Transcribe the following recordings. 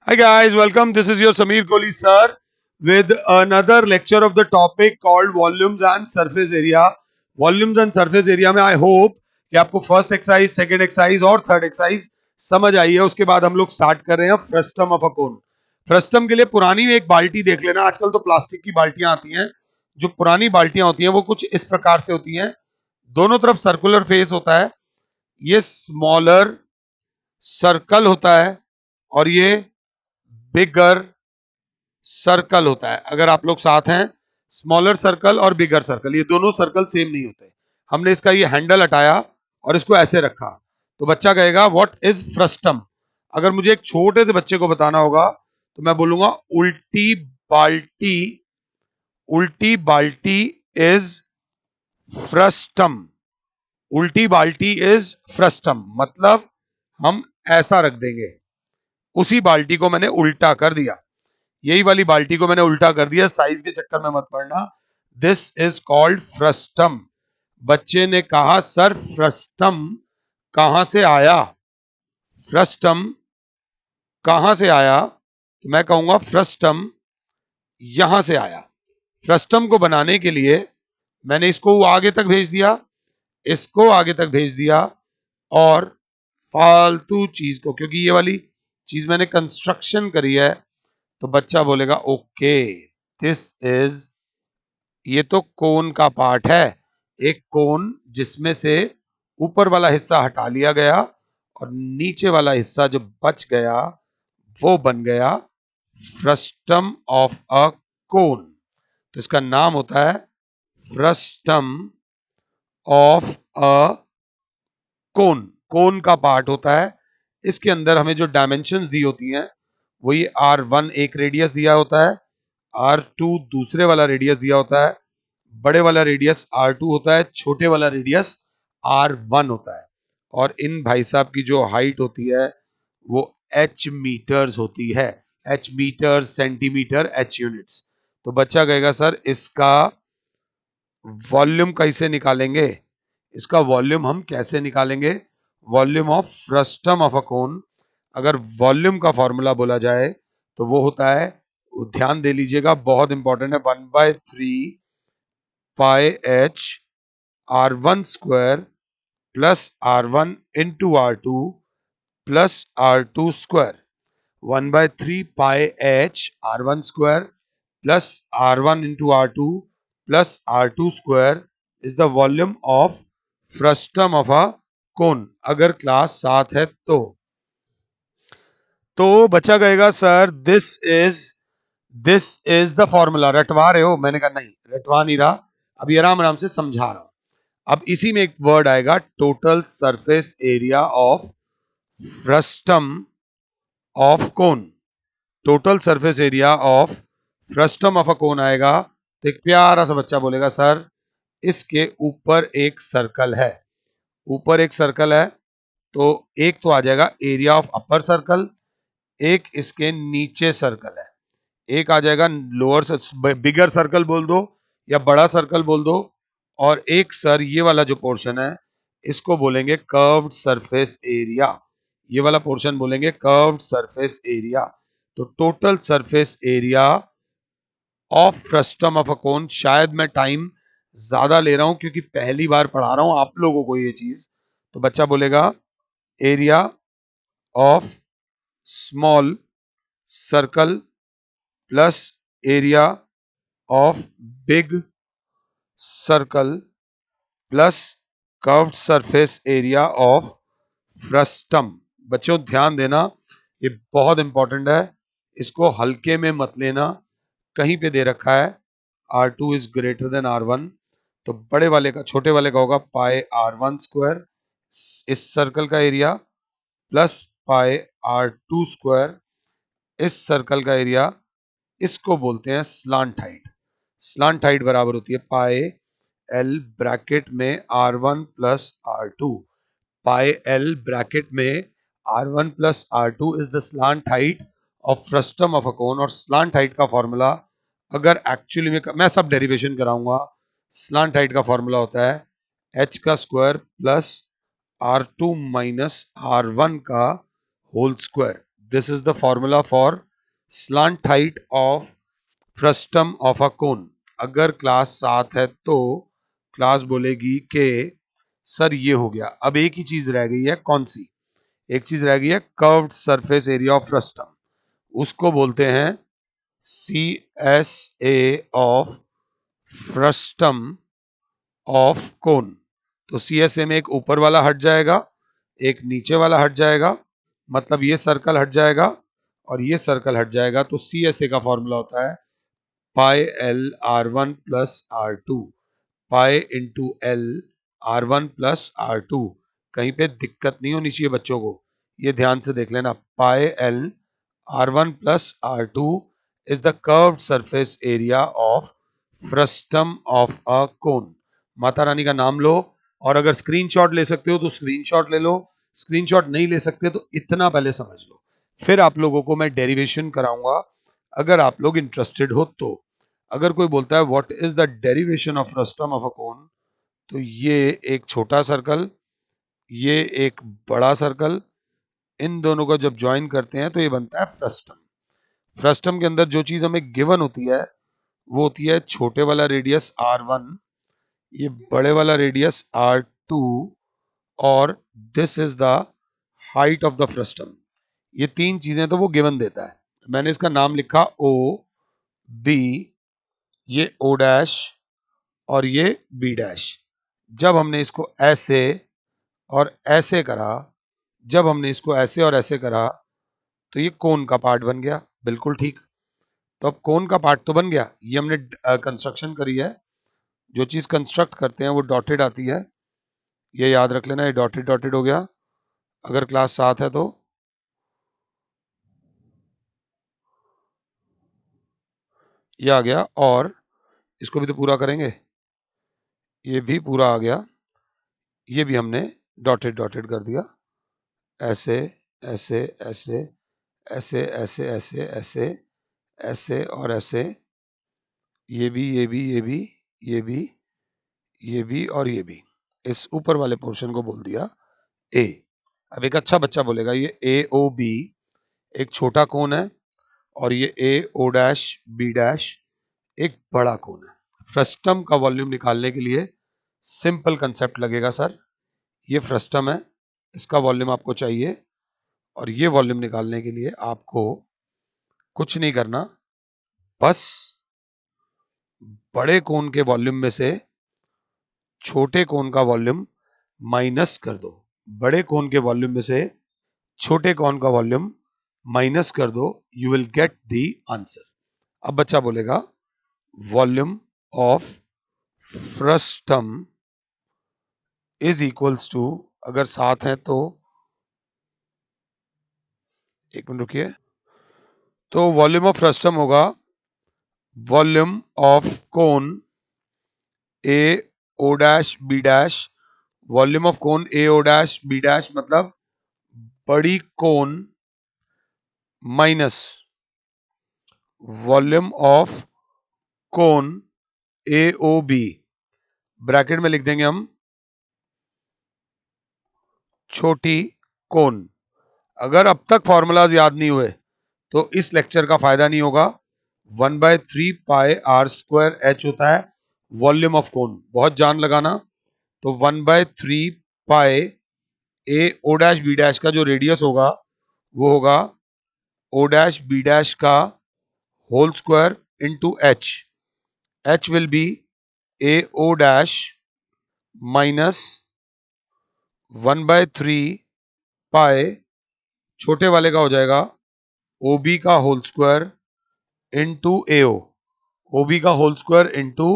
Hi guys, welcome. This is your Samir Kohli sir with another lecture of the topic called volumes and surface area. Volumes and surface area में I hope कि आपको first exercise, second exercise और third exercise समझ आई है. उसके बाद हम लोग स्टार्ट कर रहे हैं frustum of a cone. Frustum के लिए पुरानी एक बाल्टी देख लेना. आजकल तो प्लास्टिक की बाल्टियां आती हैं. जो पुरानी बाल्टियां होती हैं वो कुछ इस प्रकार से होती हैं. दोनों तरफ सर्कुलर फेस होता है. ये स्मॉलर सर्कल होता है और ये बिगर सर्कल होता है. अगर आप लोग साथ हैं, स्मॉलर सर्कल और बिगर सर्कल, ये दोनों सर्कल सेम नहीं होते. हमने इसका ये हैंडल हटाया और इसको ऐसे रखा, तो बच्चा कहेगा व्हाट इज फ्रस्टम. अगर मुझे एक छोटे से बच्चे को बताना होगा तो मैं बोलूंगा उल्टी बाल्टी. उल्टी बाल्टी इज फ्रस्टम. उल्टी बाल्टी इज फ्रस्टम मतलब हम ऐसा रख देंगे. उसी बाल्टी को मैंने उल्टा कर दिया. यही वाली बाल्टी को मैंने उल्टा कर दिया. साइज के चक्कर में मत पड़ना. This is called frustum. बच्चे ने कहा सर फ्रस्टम कहां से आया. फ्रस्टम कहां से आया, तो मैं कहूंगा फ्रस्टम यहां से आया. फ्रस्टम को बनाने के लिए मैंने इसको आगे तक भेज दिया, इसको आगे तक भेज दिया, और फालतू चीज को, क्योंकि ये वाली चीज मैंने कंस्ट्रक्शन करी है, तो बच्चा बोलेगा ओके दिस इज, ये तो कोन का पार्ट है. एक कोन जिसमें से ऊपर वाला हिस्सा हटा लिया गया और नीचे वाला हिस्सा जो बच गया वो बन गया फ्रस्टम ऑफ अ कोन. तो इसका नाम होता है फ्रस्टम ऑफ अ कोन. कोन का पार्ट होता है. इसके अंदर हमें जो डायमेंशंस दी होती हैं वो ये R1 एक रेडियस दिया होता है, R2 दूसरे वाला रेडियस दिया होता है, बड़े वाला रेडियस R2 होता है, छोटे वाला रेडियस R1 होता है. और इन भाई साहब की जो हाइट होती है वो H मीटर्स होती है. H metre, centimetre, H units. तो बच्चा कहेगा सर इसका वॉल्यूम कैसे निकालेंगे. इसका वॉल्यूम हम कैसे निकालेंगे. Volume of frustum of a cone. अगर वॉल्यूम का फॉर्मूला बोला जाए तो वो होता है, ध्यान दे लीजिएगा, बहुत इंपॉर्टेंट है, 1/3 pi H R1 square plus R1 into R2 plus R2 square. 1/3 pi H R1 square plus R1 into R2 plus R2 square is the volume of frustum of a cone. अगर class 7 है तो बच्चा कहेगा sir this is the formula. रटवा रहे हो. मैंने कहा नहीं, रटवा नहीं रहा, अभी आराम आराम से समझा रहा हूं. अब इसी में एक वर्ड आएगा total surface area of frustum of cone. Total surface area of frustum of a cone आएगा. तो एक प्यारा सा बच्चा बोलेगा सर इसके ऊपर एक सर्कल है. ऊपर एक सर्कल है तो एक तो आ जाएगा एरिया ऑफ अपर सर्कल, एक इसके नीचे सर्कल है, एक आ जाएगा लोअर बिगर सर्कल बोल दो या बड़ा सर्कल बोल दो, और एक सर ये वाला जो पोर्शन है इसको बोलेंगे कर्व्ड सरफेस एरिया. ये वाला पोर्शन बोलेंगे कर्व्ड सरफेस एरिया. तो total surface area of frustum of a cone. शायद मैं टाइम ज्यादा ले रहा हूं क्योंकि पहली बार पढ़ा रहा हूं आप लोगों को ये चीज. तो बच्चा बोलेगा area of small circle plus area of big circle plus curved surface area of frustum. बच्चों ध्यान देना, ये बहुत इंपॉर्टेंट है, इसको हल्के में मत लेना. कहीं पे दे रखा है R2 is greater than R1, तो बड़े वाले का छोटे वाले का होगा पाई R1 स्क्वायर इस सर्कल का area plus pi R2 square इस सर्कल का एरिया. इसको बोलते हैं स्लांट हाइट. स्लांट हाइट बराबर होती है पाई एल ब्रैकेट में R1 plus R2. Pi L bracket में R1 plus R2 is the slant height of frustum of a cone. और स्लांट हाइट का फॉर्मूला अगर एक्चुअली में मैं सब डेरिवेशन कराऊंगा. स्लांट हाइट का फॉर्मूला होता है h का square plus R2 minus R1 का whole square. This is the formula for slant height of frustum of a cone. अगर क्लास 7 है तो क्लास बोलेगी कि सर ये हो गया। अब एक ही चीज रह गई है, कौन सी? एक चीज रह गई है, curved surface area of frustum. उसको बोलते हैं C S A of frustum of cone. तो सी एस ए में एक ऊपर वाला हट जाएगा, एक नीचे वाला हट जाएगा, मतलब ये सर्कल हट जाएगा और ये सर्कल हट जाएगा। तो सी एस ए का फॉर्मूला होता है pi L R one plus R two, pi into L R one plus R two. कहीं पे दिक्कत नहीं होनी चाहिए बच्चों को, ये ध्यान से देख लेना। Pi L R one plus R two is the curved surface area of frustum of a cone. Mata Rani का नाम लो, और अगर स्क्रीनशॉट ले सकते हो तो स्क्रीनशॉट ले लो, स्क्रीनशॉट नहीं ले सकते तो इतना पहले समझ लो, फिर आप लोगों को मैं डेरिवेशन कराऊंगा अगर आप लोग इंटरेस्टेड हो तो। अगर कोई बोलता है what is the derivation of frustum of a cone, तो ये एक छोटा सर्कल, ये एक बड़ा सर्कल, इन दोनों को जब ज्वाइन करते हैं तो ये बनता है फ्रस्टम। फ्रस्टम के अंदर जो चीज हमें गिवन होती है वो होती है छोटे वाला रेडियस R1, ये बड़े वाला रेडियस R2, और this is the height of the frustum. ये तीन चीजें तो वो गिवन देता है। मैंने इसका नाम लिखा O B, ये O डैश और ये B डैश। जब हमने इसको ऐसे और ऐसे करा, जब हमने इसको ऐसे और ऐसे करा तो ये कोन का पार्ट बन गया। बिल्कुल ठीक। तो अब कोन का पार्ट तो बन गया, ये हमने कंस्ट्रक्शन करी है। जो चीज कंस्ट्रक्ट करते हैं वो डॉटेड आती है, ये याद रख लेना, ये डॉटेड डॉटेड हो गया अगर क्लास 7 है तो। ये आ गया, और इसको भी तो पूरा करेंगे, ये भी पूरा आ गया, ये भी हमने डॉटेड डॉटेड कर दिया। ऐसे ऐसे ऐसे ऐसे ऐसे ऐसे ऐसे ऐसे और ऐसे, ये भी ये भी ये भी ये भी ये भी और ये भी। इस ऊपर वाले पोर्शन को बोल दिया ए। अब एक अच्छा बच्चा बोलेगा ये ए ओ बी एक छोटा कोण है, और ये ए ओ डैश बी डैश एक बड़ा कोण है। फ्रस्टम का वॉल्यूम निकालने के लिए सिंपल कंसेप्ट लगेगा सर, ये फ्रस्टम है, इसका वॉल्यूम आपको चाहिए, और ये वॉल्यूम निकालने के लिए आपको कुछ नहीं करना, बस बड़े कोण के वॉल्यूम में से छोटे कोण का वॉल्यूम माइनस कर दो। बड़े कोण के वॉल्यूम में से छोटे कोण का वॉल्यूम माइनस कर दो, you will get the answer. अब बच्चा बोलेगा volume of frustum is equals to, अगर साथ है तो एक मिनट रुकिए, तो वॉल्यूम ऑफ फ्रस्टम होगा volume of cone A O dash B dash. Volume of cone A O dash B dash मतलब बड़ी cone minus volume of cone A O B, bracket में लिख देंगे हम छोटी कोन। अगर अब तक फॉर्मूलाज याद नहीं हुए तो इस लेक्चर का फायदा नहीं होगा। 1/3 पाई आर स्क्वायर एच होता है वॉल्यूम ऑफ कोन, बहुत जान लगाना। तो 1/3 pi A O dash B dash का जो रेडियस होगा वो होगा ओ डैश बी डैश का whole square into H. H will be A O dash minus 1/3 pi, छोटे वाले का हो जाएगा ओ बी का whole square into AO, O B का होल स्क्वायर इंटू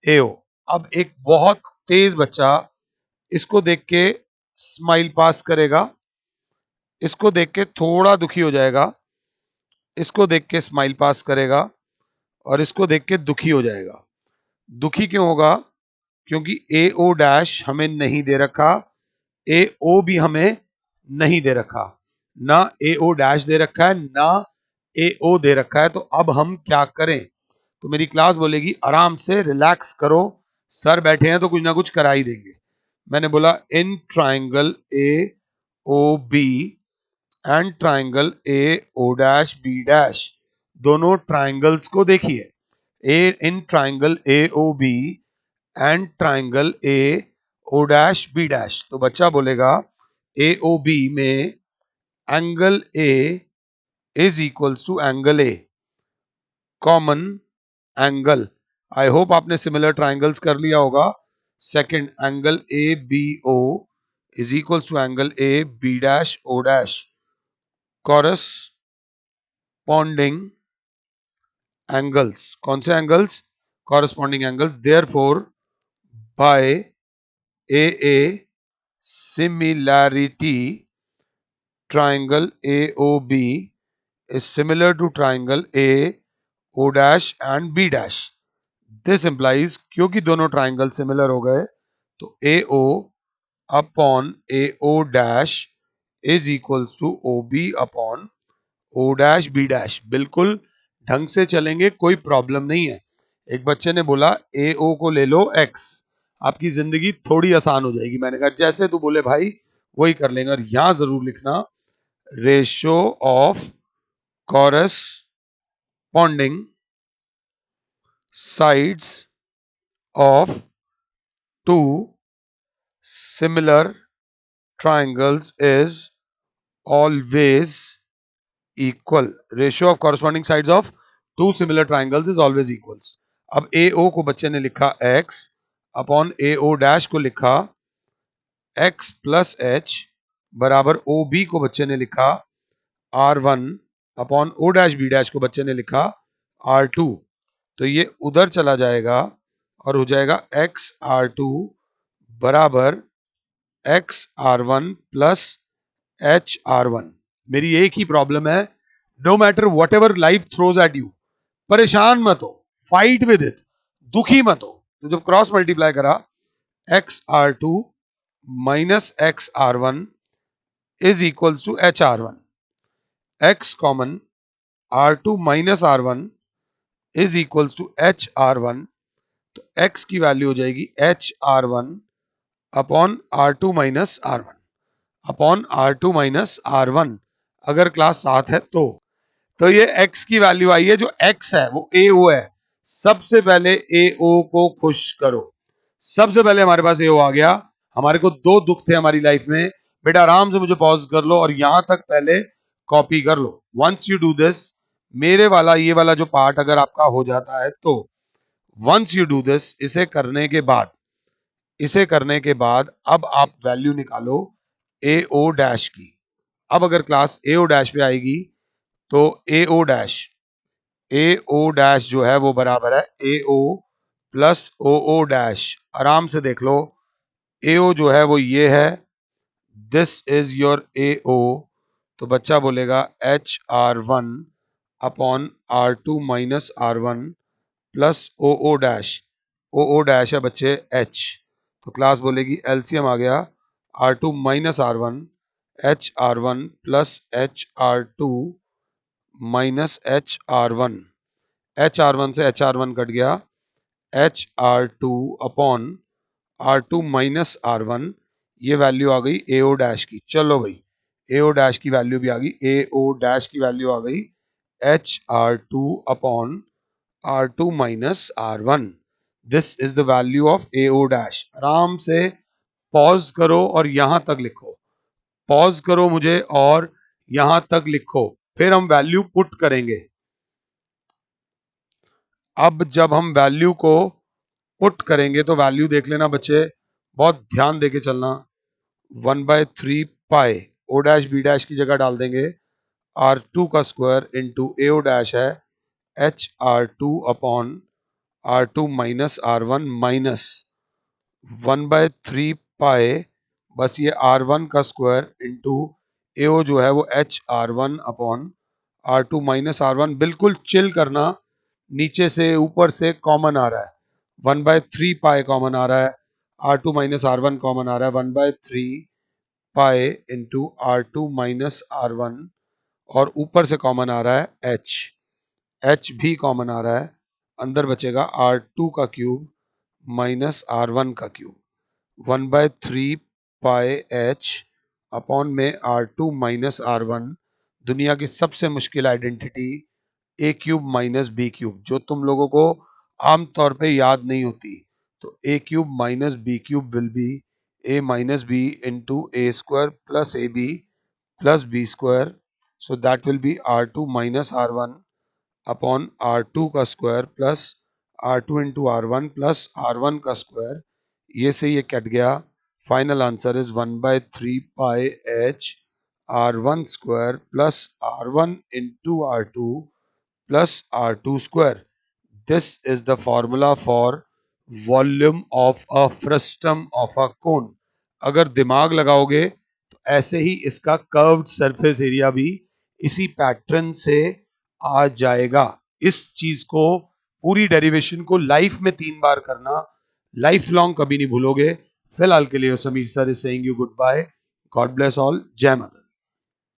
एओ। अब एक बहुत तेज बच्चा इसको देख के स्माइल पास करेगा, इसको देख के थोड़ा दुखी हो जाएगा, इसको देख के स्माइल पास करेगा, और इसको देख के दुखी हो जाएगा। दुखी क्यों होगा? क्योंकि ए ओ डैश हमें नहीं दे रखा, ए ओ भी हमें नहीं दे रखा, ना ए ओ डैश दे रखा है ना ए ओ दे रखा है। तो अब हम क्या करें? तो मेरी क्लास बोलेगी आराम से रिलैक्स करो, सर बैठे हैं तो कुछ ना कुछ करा ही देंगे। मैंने बोला in triangle A O B and triangle A O dash B dash. दोनों ट्राइंगल्स को देखिए, A in triangle A O B and triangle A O dash B dash. तो बच्चा बोलेगा ए ओ बी में angle A is equals to angle A, common angle. I hope आपने similar triangles कर लिया होगा। Second, angle A B O is equals to angle A B dash O dash, corresponding angles. कौन से angles? Corresponding angles. Therefore by A similarity triangle AOB is similar to triangle AO dash and B dash. This implies क्योंकि दोनों triangle similar हो गए तो AO upon AO dash is equals to OB upon O dash B dash. बिल्कुल ढंग से चलेंगे, कोई प्रॉब्लम नहीं है। एक बच्चे ने बोला AO को ले लो X, आपकी जिंदगी थोड़ी आसान हो जाएगी। मैंने कहा जैसे तू बोले भाई वही कर लेंगे। और यहां जरूर लिखना ratio of corresponding sides of two similar triangles is always equal. Ratio of corresponding sides of two similar triangles is always equals. अब AO को बच्चे ने लिखा x अपॉन AO डैश को लिखा x प्लस h बराबर OB को बच्चे ने लिखा R1 upon O dash B dash को बच्चे ने लिखा R2। तो ये उधर चला जाएगा और हो जाएगा x R2 बराबर x R1 plus h R1। मेरी एक ही प्रॉब्लम है, no matter whatever life throws at you, परेशान मत हो, फाइट विद इट, दुखी मत हो। तो जब क्रॉस मल्टीप्लाई करा x R2 minus x R1 is equals to h R1, x common R2 minus R1 is equals to h R1। तो x की वैल्यू हो जाएगी h R1 upon R2 minus R1 upon R2 minus R1, अगर class 7 है तो ये x की value आई है। जो x है वो AO है। सबसे पहले AO को खुश करो। सबसे पहले हमारे पास AO आ गया। हमारे को दो दुख थे हमारी लाइफ में। बेटा आराम से मुझे पॉज कर लो और यहां तक पहले कॉपी कर लो। वंस यू डू दिस, मेरे वाला ये वाला जो पार्ट अगर आपका हो जाता है तो वंस यू डू दिस, इसे करने के बाद अब आप वैल्यू निकालो AO डैश की। अब अगर क्लास AO डैश पे आएगी तो AO डैश जो है वो बराबर है AO प्लस OO डैश। आराम से देख लो, AO जो है वो ये है, दिस इज योर AO। तो बच्चा बोलेगा HR1 upon R2 minus R1 plus OO dash. OO dash है बच्चे H। तो क्लास बोलेगी एलसीएम आ गया R2 minus R1 HR1 plus HR2 minus HR1। HR1 से HR1 कट गया, HR2 upon R2 minus R1। ये वैल्यू आ गई AO डैश की। चलो भाई AO डैश की वैल्यू भी आ गई। AO डैश की वैल्यू आ गई HR2 upon R2 minus R1। This is the value of AO dash. आराम से पॉज करो और यहां तक लिखो। पॉज करो मुझे और यहां तक लिखो, फिर हम वैल्यू पुट करेंगे। अब जब हम वैल्यू को पुट करेंगे तो वैल्यू देख लेना बच्चे, बहुत ध्यान देके चलना। 1/3 पाई ओ डैश बी डैश की जगह डाल देंगे R2 का स्क्वायर इंटू AO डैश है HR2 upon R2 minus R1 minus 1/3 पाई, बस ये R1 का स्क्वायर इंटू AO जो है वो HR1 upon R2 minus R1। बिल्कुल चिल करना, नीचे से ऊपर से कॉमन आ रहा है। 1/3 पाई कॉमन आ रहा है, R2 माइनस R1 कॉमन आ रहा है। 1/3 pi into R2 minus R1 और ऊपर से कॉमन आ रहा है H भी कॉमन आ रहा है। अंदर बचेगा R2 का क्यूब माइनस R1 का क्यूब। 1/3 पाई H अपॉन में R2 माइनस R1, दुनिया की सबसे मुश्किल आइडेंटिटी ए क्यूब माइनस बी क्यूब, जो तुम लोगों को आमतौर पे याद नहीं होती। तो A cube minus B cube will be A minus B into A square plus A B plus B square, so that will be R2 minus R1 upon R2 का square plus R2 into R1 plus R1 का square, ये से ये cut गया। Final answer is 1/3 pi H R1 square plus R1 into R2 plus R2 square. This is the formula for volume of a frustum of a cone. अगर दिमाग लगाओगे तो ऐसे ही इसका कर्व्ड सरफेस एरिया भी इसी पैटर्न से आ जाएगा। इस चीज को, पूरी डेरिवेशन को लाइफ में 3 बार करना, लाइफ लॉन्ग कभी नहीं भूलोगे। फिलहाल के लिए Sameer sir is saying you good bye. God bless all. जय माता दी।